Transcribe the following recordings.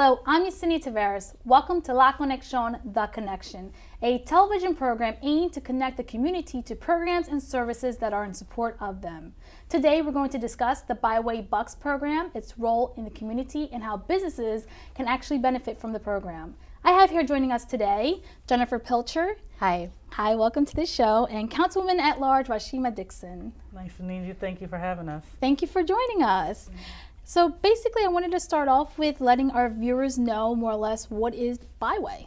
Hello, I'm Yesenia Tavares. Welcome to La Conexión, The Connection, a television program aimed to connect the community to programs and services that are in support of them. Today, we're going to discuss the Byway Bucks program, its role in the community, and how businesses can actually benefit from the program. I have here joining us today, Jennifer Pilcher. Hi. Hi, welcome to the show, and Councilwoman at Large, Rashima Dixon. Nice to meet you. Thank you for having us. Thank you for joining us. So basically, I wanted to start off with letting our viewers know more or less what is Byway.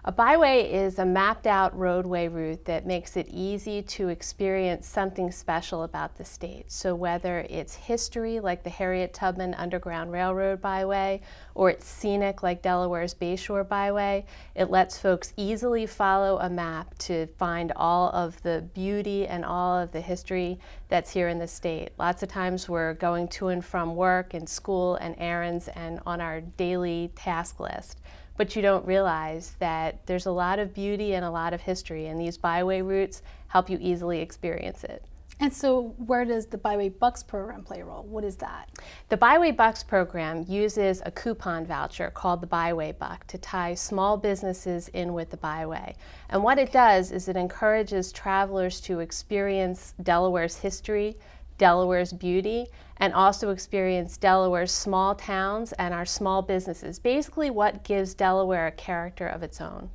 A byway is a mapped out roadway route that makes it easy to experience something special about the state. So whether it's history like the Harriet Tubman Underground Railroad Byway, or it's scenic like Delaware's Bayshore Byway, it lets folks easily follow a map to find all of the beauty and all of the history that's here in the state. Lots of times we're going to and from work and school and errands and on our daily task list. But you don't realize that there's a lot of beauty and a lot of history, and these byway routes help you easily experience it. And so where does the Byway Bucks program play a role? What is that? The Byway Bucks program uses a coupon voucher called the Byway Buck to tie small businesses in with the byway. And what it does is it encourages travelers to experience Delaware's history, Delaware's beauty, and also experience Delaware's small towns and our small businesses, basically what gives Delaware a character of its own.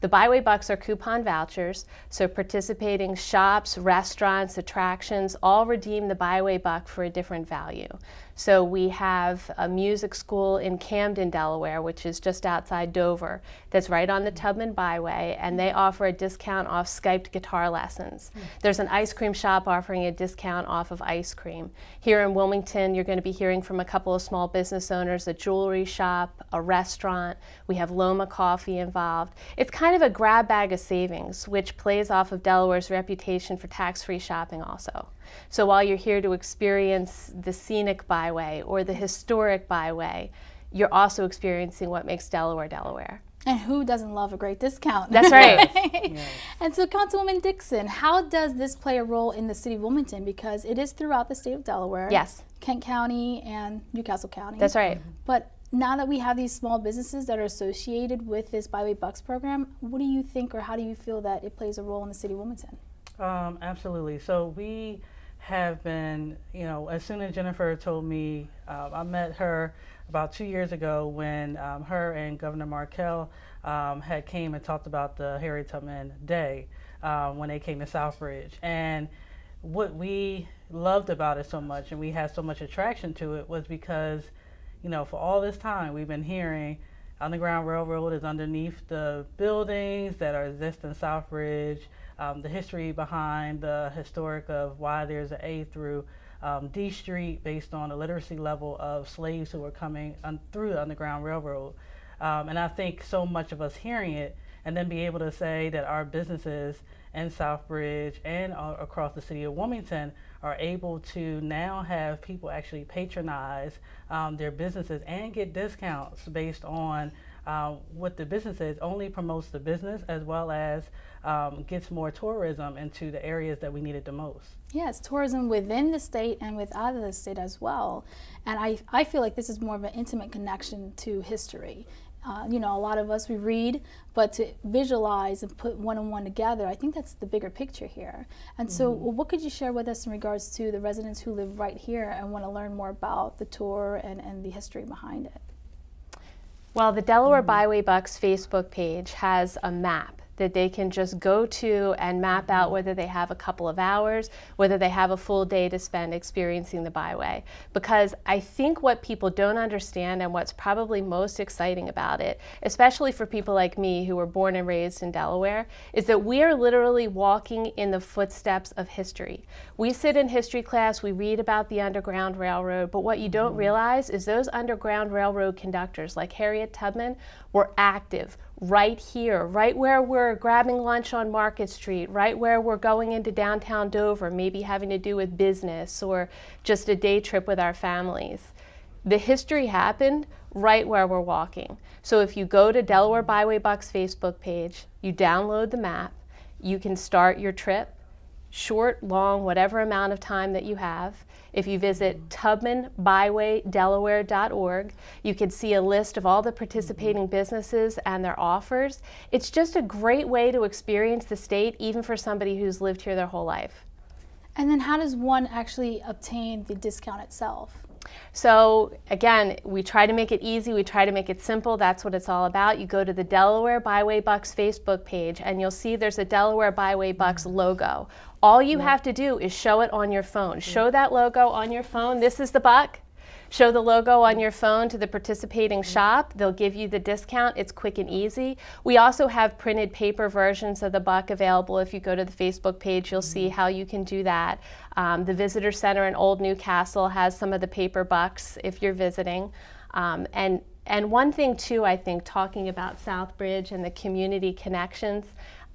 The Byway Bucks are coupon vouchers, so participating shops, restaurants, attractions all redeem the Byway Buck for a different value. So we have a music school in Camden, Delaware, which is just outside Dover, that's right on the Tubman Byway, and they offer a discount off Skyped guitar lessons. There's an ice cream shop offering a discount off of ice cream. Here in Wilmington, you're going to be hearing from a couple of small business owners, a jewelry shop, a restaurant. We have Loma Coffee involved. It's kind of a grab bag of savings, which plays off of Delaware's reputation for tax-free shopping also. So while you're here to experience the scenic byway or the historic byway, you're also experiencing what makes Delaware, Delaware. And who doesn't love a great discount? That's right. Yes. And so Councilwoman Dixon, how does this play a role in the city of Wilmington? Because it is throughout the state of Delaware. Yes. Kent County and Newcastle County. That's right. But now that we have these small businesses that are associated with this Byway Bucks program, what do you think or how do you feel that it plays a role in the city of Wilmington? Absolutely. So we have been, as soon as Jennifer told me, I met her about 2 years ago when her and Governor Markell had came and talked about the Harriet Tubman Day when they came to Southbridge. And what we loved about it so much and we had so much attraction to it was because, for all this time we've been hearing Underground Railroad is underneath the buildings that exist in Southbridge. The history behind the historic of why there's an A through D Street based on the literacy level of slaves who were coming through the Underground Railroad. And I think so much of us hearing it and then be able to say that our businesses in Southbridge and across the city of Wilmington are able to now have people actually patronize their businesses and get discounts based on what the business is, only promotes the business as well as gets more tourism into the areas that we need it the most. Yes, tourism within the state and without the state as well. And I feel like this is more of an intimate connection to history. A lot of us, we read, but to visualize and put one and one together, I think that's the bigger picture here. And so what could you share with us in regards to the residents who live right here and want to learn more about the tour and the history behind it? Well, the Delaware Byway Bucks Facebook page has a map that they can just go to and map out whether they have a couple of hours, whether they have a full day to spend experiencing the byway. Because I think what people don't understand and what's probably most exciting about it, especially for people like me who were born and raised in Delaware, is that we are literally walking in the footsteps of history. We sit in history class, we read about the Underground Railroad, but what you don't realize is those Underground Railroad conductors like Harriet Tubman were active right here, right where we're grabbing lunch on Market Street, right where we're going into downtown Dover, maybe having to do with business or just a day trip with our families. The history happened right where we're walking. So if you go to Delaware Byway Bucks Facebook page, you download the map, you can start your trip, short, long, whatever amount of time that you have. If you visit TubmanBywayDelaware.org, you can see a list of all the participating businesses and their offers. It's just a great way to experience the state, even for somebody who's lived here their whole life. And then how does one actually obtain the discount itself? So again, we try to make it easy, we try to make it simple. That's what it's all about. You go to the Delaware Byway Bucks Facebook page and you'll see there's a Delaware Byway Bucks logo. All you have to do is show it on your phone. Show that logo on your phone. This is the buck. Show the logo on your phone to the participating shop. They'll give you the discount. It's quick and easy. We also have printed paper versions of the buck available. If you go to the Facebook page, you'll see how you can do that. The Visitor Center in Old Newcastle has some of the paper bucks if you're visiting. And one thing too, I think, talking about Southbridge and the community connections,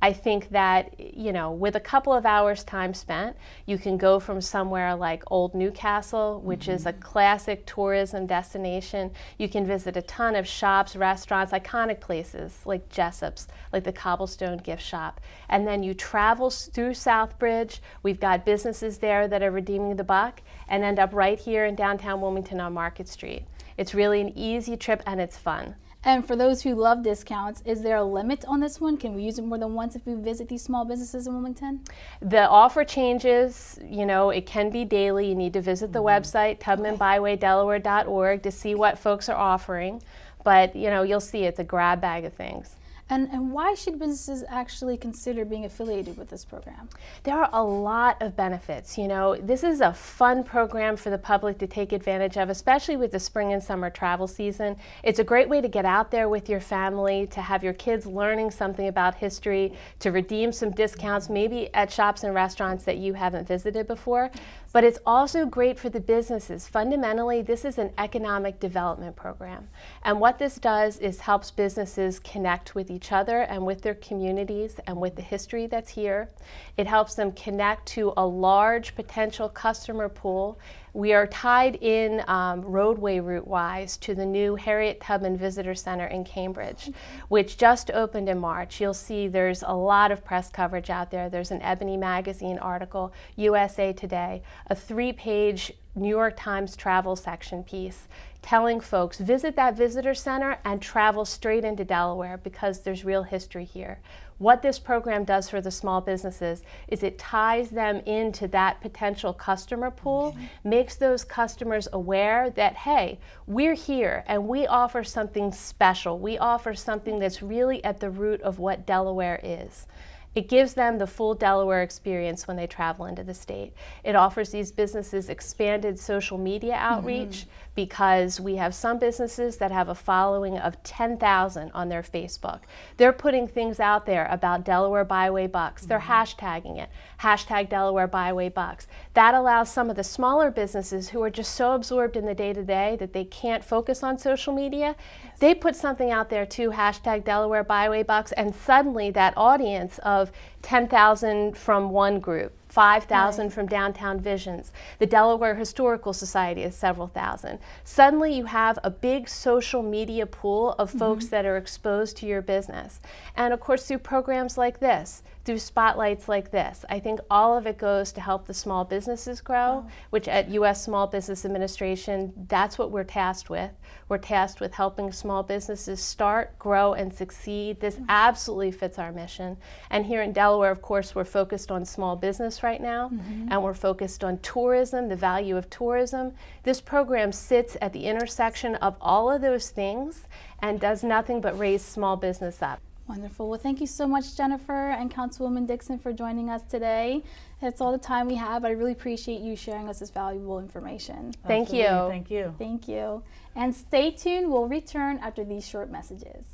I think that, you know, with a couple of hours time spent, you can go from somewhere like Old Newcastle, which is a classic tourism destination. You can visit a ton of shops, restaurants, iconic places like Jessup's, like the Cobblestone Gift Shop. And then you travel through Southbridge. We've got businesses there that are redeeming the buck and end up right here in downtown Wilmington on Market Street. It's really an easy trip and it's fun. And for those who love discounts, is there a limit on this one? Can we use it more than once if we visit these small businesses in Wilmington? The offer changes, you know, it can be daily. You need to visit the website, TubmanBywayDelaware.org, to see what folks are offering. But, you know, you'll see it's a grab bag of things. And why should businesses actually consider being affiliated with this program? There are a lot of benefits. You know, this is a fun program for the public to take advantage of, especially with the spring and summer travel season. It's a great way to get out there with your family, to have your kids learning something about history, to redeem some discounts, maybe at shops and restaurants that you haven't visited before. But it's also great for the businesses. Fundamentally, this is an economic development program. And what this does is helps businesses connect with each other and with their communities and with the history that's here. It helps them connect to a large potential customer pool. We are tied in roadway route-wise to the new Harriet Tubman Visitor Center in Cambridge, which just opened in March. You'll see there's a lot of press coverage out there. There's an Ebony Magazine article, USA Today, a 3-page New York Times travel section piece telling folks, visit that visitor center and travel straight into Delaware because there's real history here. What this program does for the small businesses is it ties them into that potential customer pool, makes those customers aware that, hey, we're here and we offer something special. We offer something that's really at the root of what Delaware is. It gives them the full Delaware experience when they travel into the state. It offers these businesses expanded social media outreach because we have some businesses that have a following of 10,000 on their Facebook. They're putting things out there about Delaware Byway Bucks. They're hashtagging it, hashtag Delaware Byway Bucks. That allows some of the smaller businesses who are just so absorbed in the day-to-day that they can't focus on social media. They put something out there too, hashtag Delaware Byway Bucks, and suddenly that audience of 10,000 from one group, 5,000 from Downtown Visions. The Delaware Historical Society is several thousand. Suddenly you have a big social media pool of folks that are exposed to your business. And of course through programs like this, through spotlights like this, I think all of it goes to help the small businesses grow, which at U.S. Small Business Administration, that's what we're tasked with. We're tasked with helping small businesses start, grow, and succeed. This absolutely fits our mission. And here in Delaware, of course, we're focused on small business right now, and we're focused on tourism, the value of tourism. This program sits at the intersection of all of those things and does nothing but raise small business up. Wonderful. Well, thank you so much, Jennifer and Councilwoman Dixon, for joining us today. That's all the time we have. I really appreciate you sharing us this valuable information. Thank you. Thank you. Thank you. And stay tuned. We'll return after these short messages.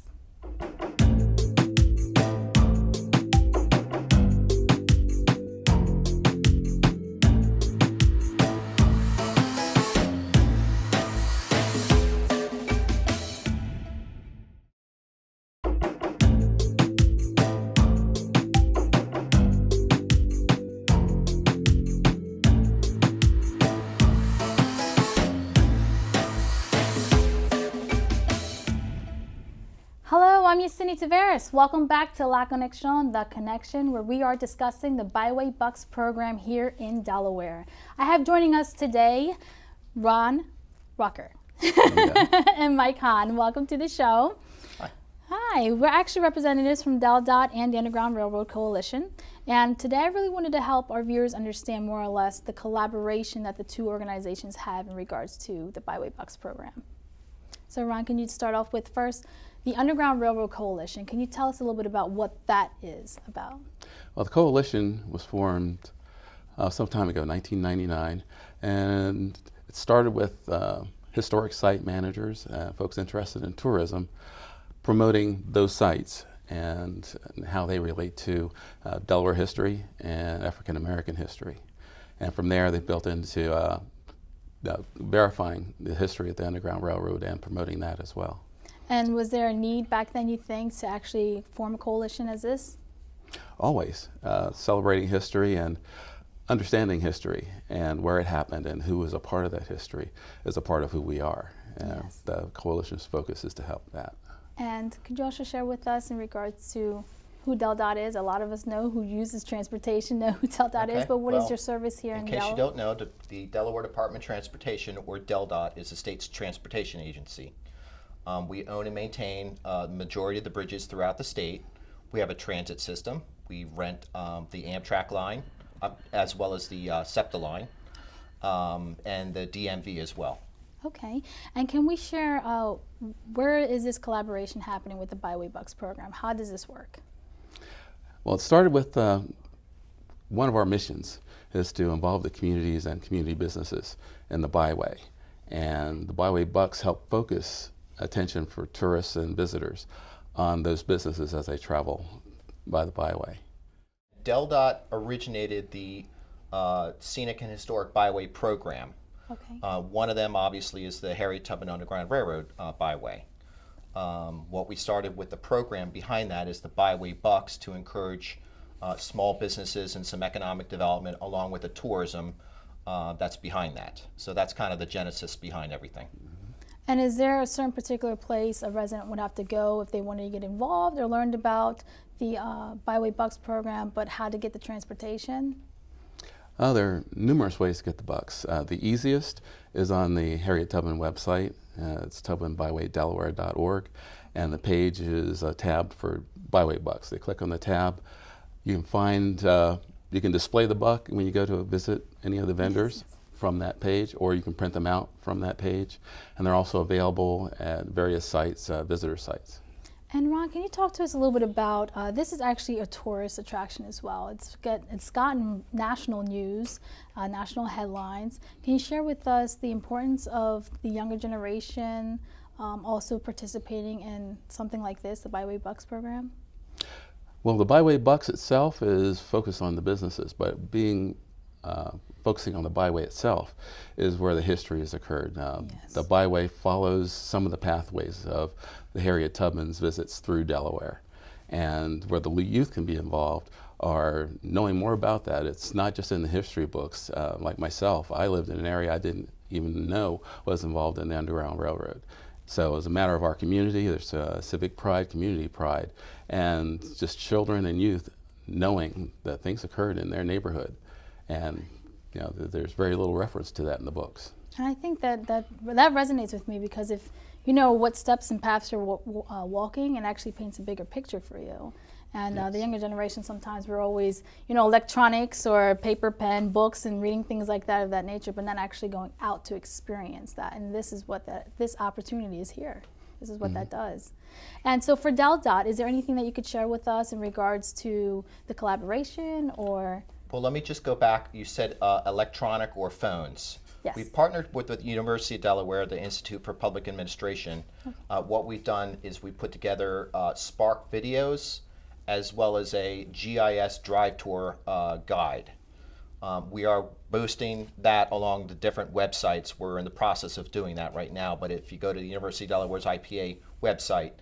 I'm Yesenia Taveras. Welcome back to La Conexión, The Connection, where we are discussing the Byway Bucks program here in Delaware. I have joining us today Ron Rucker and Mike Hahn. Welcome to the show. Hi, we're actually representatives from DelDOT and the Underground Railroad Coalition. And today I really wanted to help our viewers understand more or less the collaboration that the two organizations have in regards to the Byway Bucks program. So Ron, can you start off with first the Underground Railroad Coalition? Can you tell us a little bit about what that is about? Well, the coalition was formed some time ago, 1999, and it started with historic site managers, folks interested in tourism, promoting those sites and how they relate to Delaware history and African American history. And from there they built into verifying the history of the Underground Railroad and promoting that as well. And was there a need back then, you think, to actually form a coalition as this? Always. Celebrating history and understanding history and where it happened and who was a part of that history is a part of who we are. And Yes. the coalition's focus is to help that. And could you also share with us in regards to who DelDOT is? A lot of us know who uses transportation, know who DelDOT is, Okay, but what is well, your service here in In case Delaware? you don't know, the Delaware Department of Transportation, or DelDOT, is the state's transportation agency. We own and maintain the majority of the bridges throughout the state. We have a transit system. We rent the Amtrak line, as well as the SEPTA line, and the DMV as well. Okay, and can we share where is this collaboration happening with the Byway Bucks program? How does this work? Well, it started with one of our missions is to involve the communities and community businesses in the Byway. And the Byway Bucks help focus attention for tourists and visitors on those businesses as they travel by the Byway. DelDOT originated the Scenic and Historic Byway program. Okay. One of them, obviously, is the Harriet Tubman Underground Railroad Byway. What we started with the program behind that is the Byway Bucks to encourage small businesses and some economic development, along with the tourism that's behind that. So that's kind of the genesis behind everything. And is there a certain particular place a resident would have to go if they wanted to get involved or learned about the Byway Bucks program, but how to get the transportation? There are numerous ways to get the bucks. The easiest is on the Harriet Tubman website. It's tubmanbywaydelaware.org, and the page is tabbed for Byway Bucks. They click on the tab. You can find, you can display the buck when you go to visit any of the vendors from that page, or you can print them out from that page. And they're also available at various sites, visitor sites. And Ron, can you talk to us a little bit about, this is actually a tourist attraction as well. It's gotten national news, national headlines. Can you share with us the importance of the younger generation also participating in something like this, the Byway Bucks program? Well, the Byway Bucks itself is focused on the businesses, but focusing on the byway itself is where the history has occurred. Yes. The byway follows some of the pathways of the Harriet Tubman's visits through Delaware, and where the youth can be involved are knowing more about that. It's not just in the history books. Like myself, I lived in an area I didn't even know was involved in the Underground Railroad. So as a matter of our community, there's civic pride, community pride, and just children and youth knowing that things occurred in their neighborhood. And you know, there's very little reference to that in the books. And I think that resonates with me, because if you know what steps and paths you're walking, it actually paints a bigger picture for you. And Yes. The younger generation, sometimes we're always, electronics or paper, pen, books, and reading things like that of that nature, but not actually going out to experience that. And this is what this opportunity is here. This is what that does. And so for DelDOT, is there anything that you could share with us in regards to the collaboration or? Well, let me just go back. You said electronic or phones. Yes. We've partnered with the University of Delaware, the Institute for Public Administration. What we've done is we put together Spark videos as well as a GIS drive tour guide. We are boosting that along the different websites. We're in the process of doing that right now, but if you go to the University of Delaware's IPA website,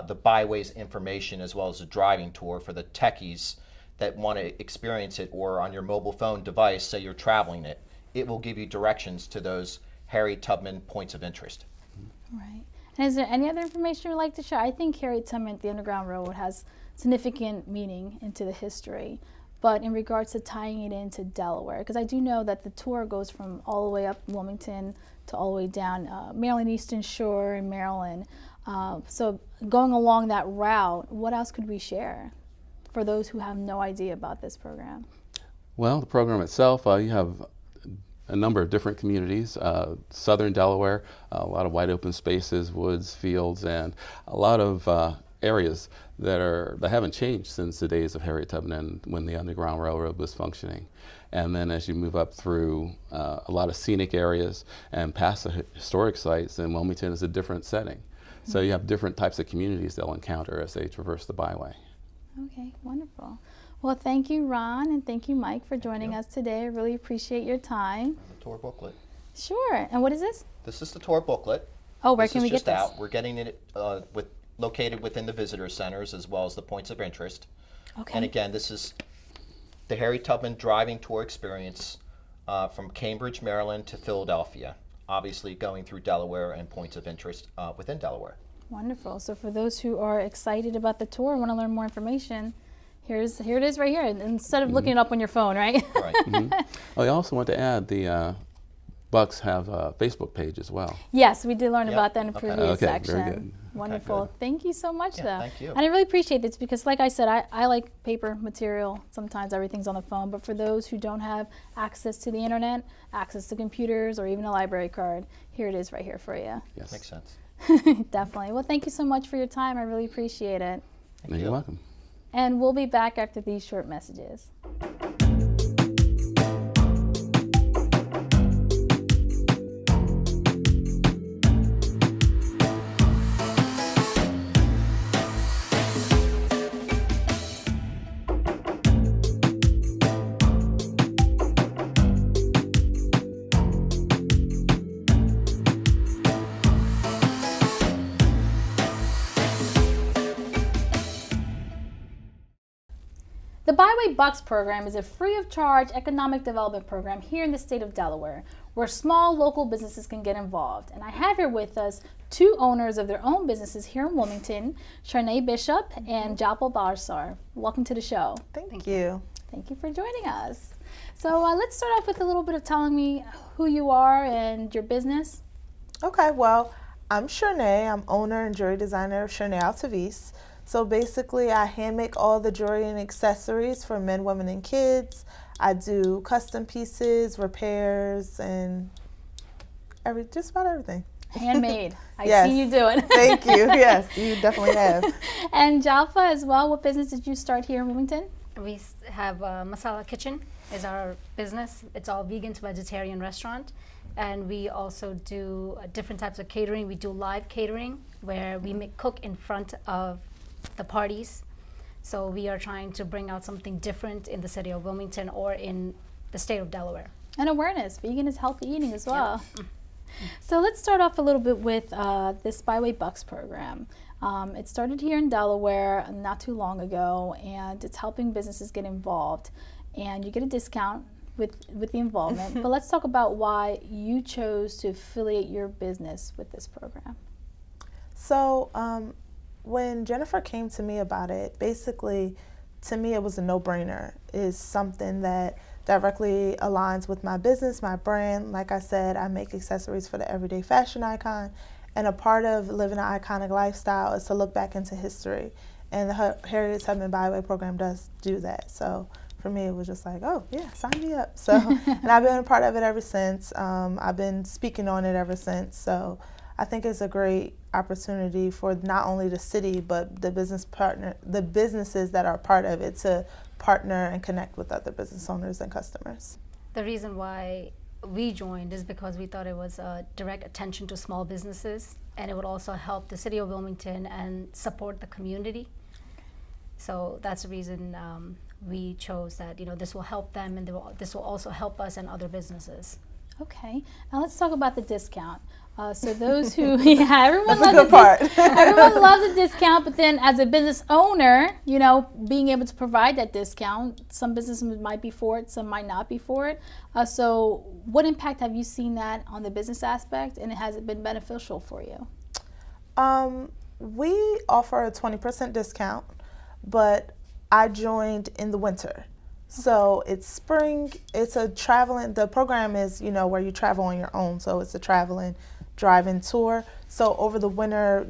the byways information as well as a driving tour for the techies that want to experience it, or on your mobile phone device, say you're traveling it, it will give you directions to those Harriet Tubman points of interest. Right. And is there any other information you'd like to share? I think Harriet Tubman, the Underground Railroad, has significant meaning into the history. But in regards to tying it into Delaware, because I do know that the tour goes from all the way up Wilmington to all the way down Maryland Eastern Shore in Maryland. So going along that route, what else could we share for those who have no idea about this program? Well, the program itself, you have a number of different communities. Southern Delaware, a lot of wide open spaces, woods, fields, and a lot of areas that haven't changed since the days of Harriet Tubman when the Underground Railroad was functioning. And then as you move up through a lot of scenic areas and past the historic sites, then Wilmington is a different setting. So you have different types of communities they'll encounter as they traverse the byway. Okay, wonderful. Well, thank you, Ron, and thank you, Mike, for joining us today. I really appreciate your time. The tour booklet. Sure. And what is this? This is the tour booklet. Oh, where This can is we get just this? out. We're getting it located within the visitor centers as well as the points of interest. Okay. And again, this is the Harriet Tubman driving tour experience from Cambridge, Maryland to Philadelphia, obviously going through Delaware and points of interest within Delaware. Wonderful. So for those who are excited about the tour and want to learn more information, here it is right here. Instead of looking it up on your phone, right? Right. I also want to add the Bucks have a Facebook page as well. Yes, we did learn Yep. about that in a Okay. previous Okay, section. very good. Wonderful. good. Thank you so much, Yeah, though. thank you. And I really appreciate this because, like I said, I like paper material. Sometimes everything's on the phone. But for those who don't have access to the internet, access to computers, or even a library card, here it is right here for you. Yes. Makes sense. Definitely. Well, thank you so much for your time. I really appreciate it. Thank You're welcome. And we'll be back after these short messages. The Byway Bucks program is a free of charge economic development program here in the state of Delaware where small local businesses can get involved. And I have here with us two owners of their own businesses here in Wilmington, Sharnae Bishop and Jalpal Barsar. Welcome to the show. Thank you. Thank you for joining us. So let's start off with a little bit of telling me who you are and your business. Okay, well, I'm Sharnae. I'm owner and jewelry designer of Sharnae Altavis. So basically, I hand make all the jewelry and accessories for men, women, and kids. I do custom pieces, repairs, and just about everything. Handmade. I've Yes. seen you do it. Thank you. Yes, you definitely have. And Jalfa as well. What business did you start here in Wilmington? We have Masala Kitchen is our business. It's all vegan to vegetarian restaurant. And we also do different types of catering. We do live catering where we cook in front of the parties. So we are trying to bring out something different in the city of Wilmington or in the state of Delaware. And awareness. Vegan is healthy eating as well. So let's start off a little bit with this Byway Bucks program. It started here in Delaware not too long ago, and it's helping businesses get involved. And you get a discount with the involvement. But let's talk about why you chose to affiliate your business with this program. So when Jennifer came to me about it, basically, to me, it was a no-brainer. It's something that directly aligns with my business, my brand. Like I said, I make accessories for the everyday fashion icon. And a part of living an iconic lifestyle is to look back into history. And the Harriet Tubman Byway program does do that. So for me, it was just like, oh, yeah, sign me up. So, and I've been a part of it ever since. I've been speaking on it ever since. So I think it's a great opportunity for not only the city, but the businesses that are part of it to partner and connect with other business owners and customers. The reason why we joined is because we thought it was a direct attention to small businesses, and it would also help the city of Wilmington and support the community. So that's the reason we chose that, this will help them, and this will also help us and other businesses. Okay, now let's talk about the discount. So those who, yeah, everyone That's a loves good part. everyone loves a discount, but then as a business owner, being able to provide that discount, some businesses might be for it, some might not be for it. So what impact have you seen that on the business aspect, and has it been beneficial for you? We offer a 20% discount, but I joined in the winter. So it's spring, it's a traveling, the program is, where you travel on your own. So it's a traveling drive-in tour. So over the winter,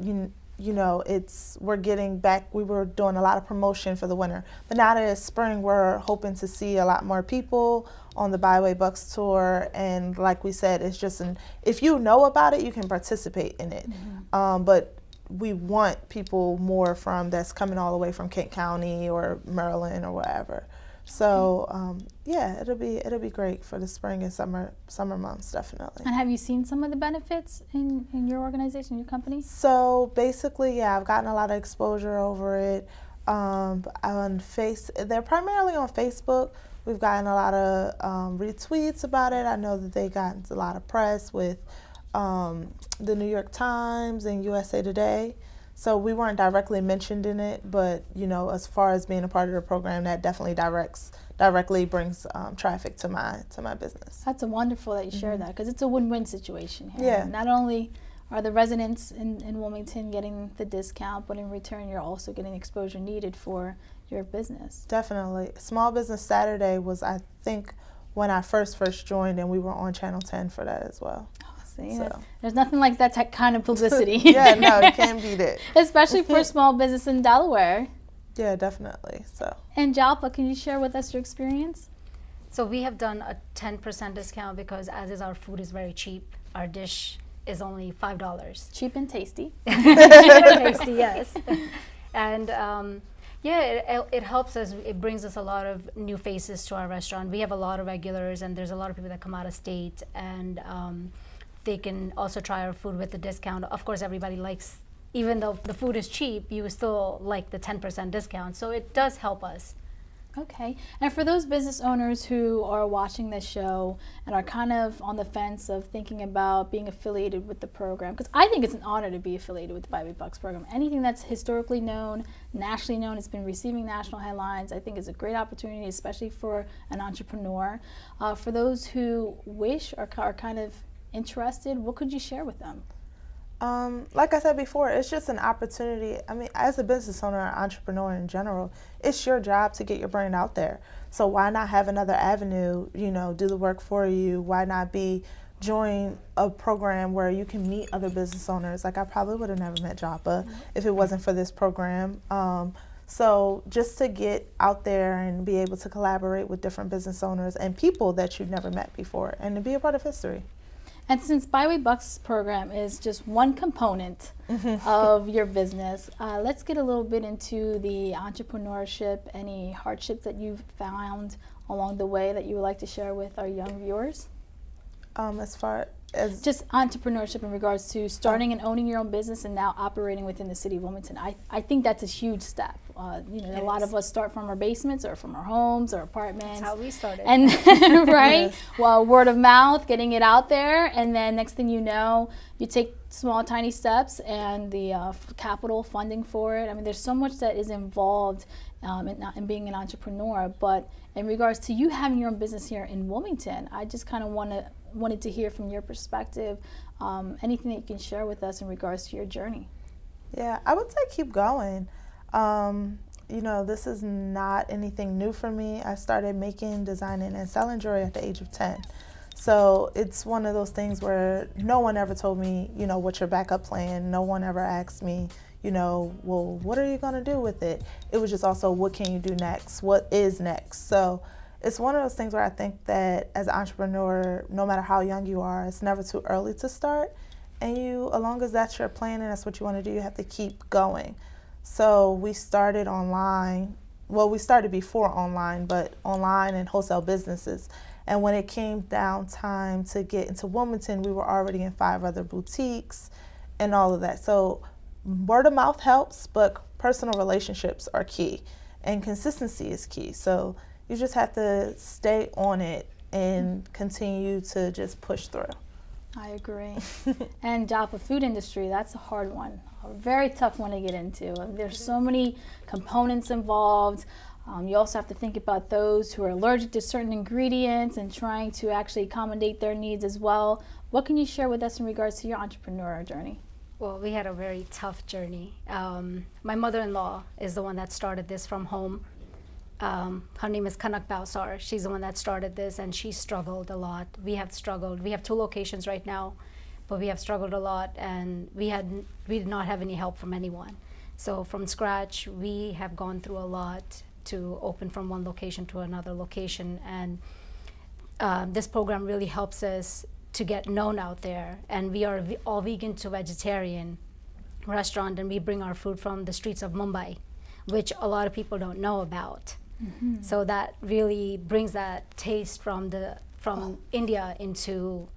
we're getting back, we were doing a lot of promotion for the winter. But now that it's spring, we're hoping to see a lot more people on the Byway Bucks tour. And like we said, it's just if you know about it, you can participate in it. But we want people more that's coming all the way from Kent County or Maryland or wherever. So it'll be great for the spring and summer months, definitely. And have you seen some of the benefits in your organization, your company? So basically, I've gotten a lot of exposure over it. They're primarily on Facebook. We've gotten a lot of retweets about it. I know that they got a lot of press with the New York Times and USA Today. So we weren't directly mentioned in it, but as far as being a part of the program, that definitely directly brings traffic to my business. That's wonderful that you share that, because it's a win-win situation here. Yeah. Not only are the residents in Wilmington getting the discount, but in return you're also getting exposure needed for your business. Definitely. Small Business Saturday was, I think, when I first joined, and we were on Channel 10 for that as well. See, So. there's nothing like that kind of publicity. Yeah, no, you can't beat it. Especially for a small business in Delaware. Yeah, definitely. So. And Jalpa, can you share with us your experience? So we have done a 10% discount because as is our food is very cheap. Our dish is only $5. Cheap and tasty. Tasty, yes. And it helps us. It brings us a lot of new faces to our restaurant. We have a lot of regulars, and there's a lot of people that come out of state, and they can also try our food with the discount. Of course, everybody likes, even though the food is cheap, you still like the 10% discount. So it does help us. Okay. And for those business owners who are watching this show and are kind of on the fence of thinking about being affiliated with the program, because I think it's an honor to be affiliated with the Byway Bucks program. Anything that's historically known, nationally known, it's been receiving national headlines, I think is a great opportunity, especially for an entrepreneur. For those who wish or are kind of interested, what could you share with them? Like I said before, it's just an opportunity. I mean, as a business owner or entrepreneur in general, it's your job to get your brand out there. So why not have another avenue, do the work for you? Why not join a program where you can meet other business owners? Like, I probably would have never met Japa if it wasn't for this program. So just to get out there and be able to collaborate with different business owners and people that you've never met before, and to be a part of history. And since Byway Bucks program is just one component of your business, let's get a little bit into the entrepreneurship, any hardships that you've found along the way that you would like to share with our young viewers? As far as just entrepreneurship in regards to starting and owning your own business and now operating within the city of Wilmington. I think that's a huge step. A lot of us start from our basements or from our homes or apartments. That's how we started. And right? Yes. Well, word of mouth, getting it out there, and then next thing you know, you take small, tiny steps and the capital funding for it. I mean, there's so much that is involved in being an entrepreneur. But in regards to you having your own business here in Wilmington, I just kind of wanted to hear from your perspective, anything that you can share with us in regards to your journey. Yeah, I would say keep going. This is not anything new for me. I started making, designing, and selling jewelry at the age of 10. So it's one of those things where no one ever told me, what's your backup plan. No one ever asked me, well, what are you going to do with it? It was just also, what can you do next? What is next? So it's one of those things where I think that as an entrepreneur, no matter how young you are, it's never too early to start. And as long as that's your plan and that's what you want to do, you have to keep going. So we started online. Well, we started before online, but online and wholesale businesses. And when it came down time to get into Wilmington, we were already in 5 other boutiques and all of that. So word of mouth helps, but personal relationships are key. And consistency is key. So you just have to stay on it and continue to just push through. I agree. And Japa, food industry, that's a hard one, a very tough one to get into. There's so many components involved. You also have to think about those who are allergic to certain ingredients and trying to actually accommodate their needs as well. What can you share with us in regards to your entrepreneur journey? Well, we had a very tough journey. My mother-in-law is the one that started this from home. Her name is Kanak Bausar. She's the one that started this, and she struggled a lot. We have struggled. We have 2 locations right now, but we have struggled a lot, and we did not have any help from anyone. So from scratch, we have gone through a lot to open from one location to another location, and this program really helps us to get known out there. And we are all vegan to vegetarian restaurant, and we bring our food from the streets of Mumbai, which a lot of people don't know about. So that really brings that taste from India into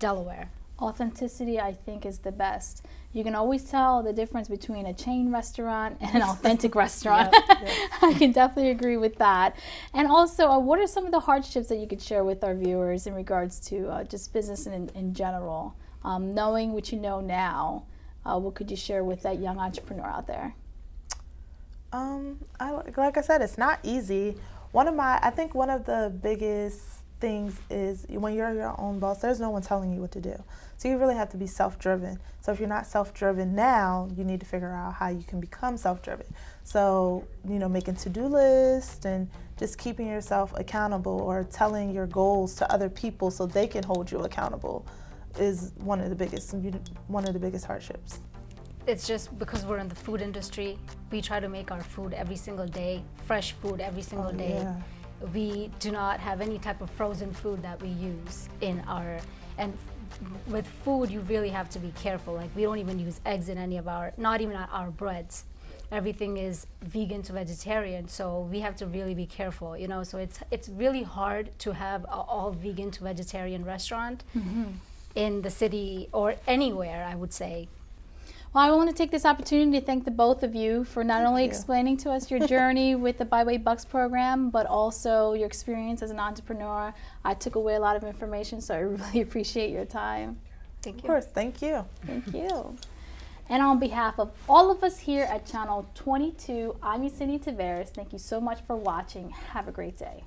Delaware. Authenticity, I think, is the best. You can always tell the difference between a chain restaurant and an authentic restaurant. I can definitely agree with that. And also, what are some of the hardships that you could share with our viewers in regards to just business in general? Knowing what you know now, what could you share with that young entrepreneur out there? Like I said, it's not easy. I think one of the biggest things is when you're your own boss, there's no one telling you what to do. So you really have to be self-driven. So if you're not self-driven now, you need to figure out how you can become self-driven. So, making to-do lists and just keeping yourself accountable, or telling your goals to other people so they can hold you accountable, is one of the biggest hardships. It's just because we're in the food industry, we try to make our food every single day, fresh food every single day. Yeah. We do not have any type of frozen food that we use and with food, you really have to be careful. Like, we don't even use eggs in any of not even our breads. Everything is vegan to vegetarian, so we have to really be careful, So it's really hard to have an all vegan to vegetarian restaurant in the city or anywhere, I would say. Well, I want to take this opportunity to thank the both of you for not only explaining to us your journey with the Byway Bucks program, but also your experience as an entrepreneur. I took away a lot of information, so I really appreciate your time. Thank you. Of course, thank you. Thank you. And on behalf of all of us here at Channel 22, I'm Yesenia Taveras. Thank you so much for watching. Have a great day.